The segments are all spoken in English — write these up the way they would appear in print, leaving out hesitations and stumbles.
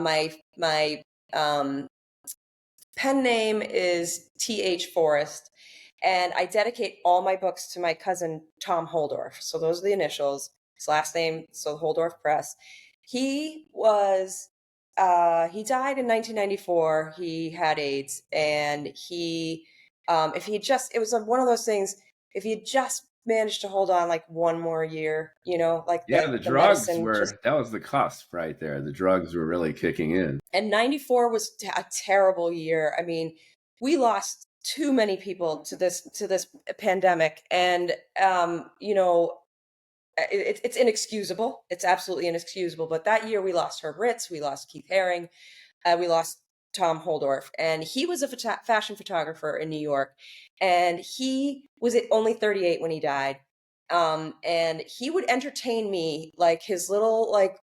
My pen name is TH Forrest, and I dedicate all my books to my cousin Tom Holdorf. So those are the initials. His last name, so Holdorf Press. He was he died in 1994. He had AIDS, and if he had just, it was one of those things. If he had just managed to hold on like one more year, like Yeah, the the drugs medicine just. that was the cusp right there. The drugs were really kicking in. And 94 was a terrible year. I mean, we lost too many people to this pandemic, and it's inexcusable. It's absolutely inexcusable. But that year we lost Herb Ritz, we lost Keith Haring, we lost Tom Holdorf, and he was a fashion photographer in New York, and he was only 38 when he died. And he would entertain me like his little like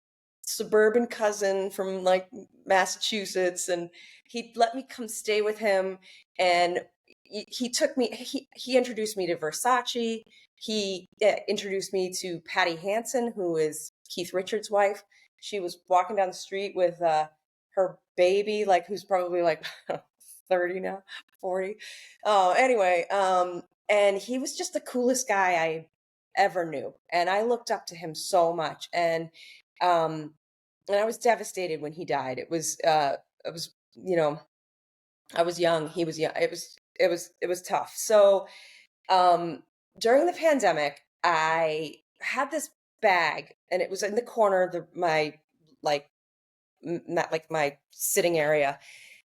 suburban cousin from like Massachusetts, and he'd let me come stay with him, and he took me he introduced me to Versace. He introduced me to Patty Hansen, who is Keith Richards' wife. She was walking down the street with her baby, like who's probably like 30 now, 40. Anyway, and he was just the coolest guy I ever knew, and I looked up to him so much. And I was devastated when he died. It was I was young, he was young. It was tough. So during the pandemic, I had this bag, and it was in the corner of my like not like my sitting area,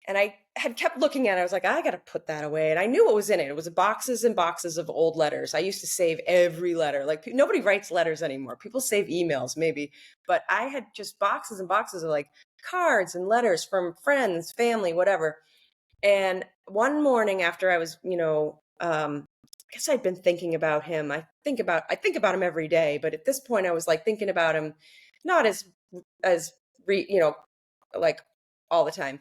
and I had kept looking at it. I was like, I got to put that away. And I knew what was in it. It was boxes and boxes of old letters. I used to save every letter. Like nobody writes letters anymore. People save emails maybe, but I had just boxes and boxes of like cards and letters from friends, family, whatever. And one morning after I was, I guess I'd been thinking about him. I think about him every day, but at this point I was like thinking about him, not like all the time.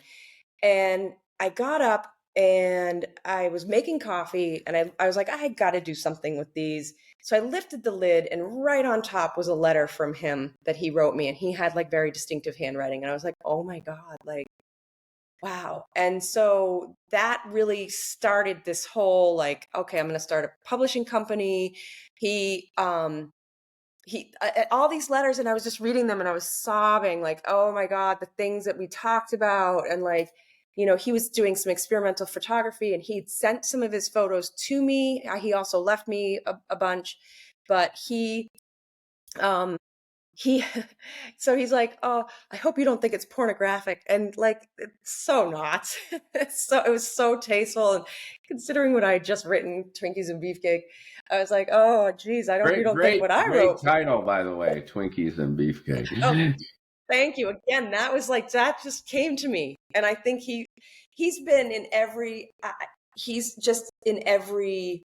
And I got up and I was making coffee, and I was like, I got to do something with these. So I lifted the lid, and right on top was a letter from him that he wrote me, and he had like very distinctive handwriting. And I was like, oh my God, like, wow. And so that really started this whole like, okay, I'm going to start a publishing company. He all these letters, and I was just reading them, and I was sobbing like, oh my God, the things that we talked about. And like, he was doing some experimental photography, and he'd sent some of his photos to me. He also left me a bunch, but he so he's like, oh, I hope you don't think it's pornographic. And like, it's so not. It was so tasteful, and considering what I had just written, Twinkies and Beefcake, I was like, oh geez, I hope you don't think what I Great wrote. title, by the way, Twinkies and Beefcake. Oh, thank you again. That was like, that just came to me. And I think he's been in he's just in every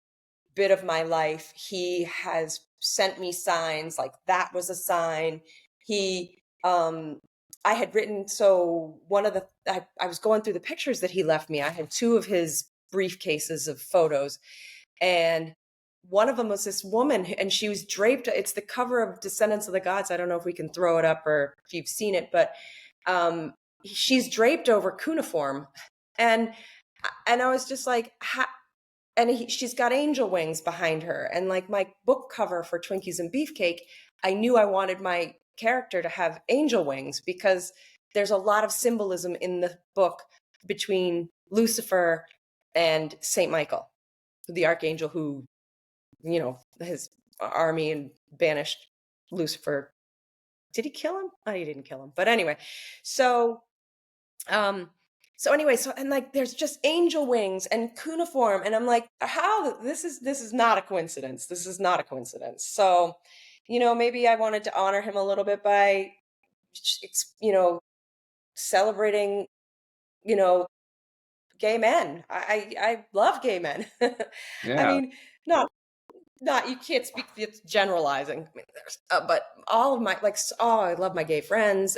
bit of my life. He has sent me signs, like that was a sign. I had written, so I was going through the pictures that he left me. I had 2 of his briefcases of photos, and one of them was this woman, and she was draped. It's the cover of Descendants of the Gods. I don't know if we can throw it up or if you've seen it, but she's draped over cuneiform, and I was just like, she's got angel wings behind her. And like my book cover for Twinkies and Beefcake, I knew I wanted my character to have angel wings, because there's a lot of symbolism in the book between Lucifer and Saint Michael, the archangel who, his army and banished Lucifer. Did he kill him? Oh, he didn't kill him. But anyway, so and like there's just angel wings and cuneiform, and I'm like, how this is not a coincidence. This is not a coincidence. So, maybe I wanted to honor him a little bit by, celebrating, gay men. I love gay men. Yeah. I mean, not you can't speak, it's generalizing. I mean, but all of my I love my gay friends.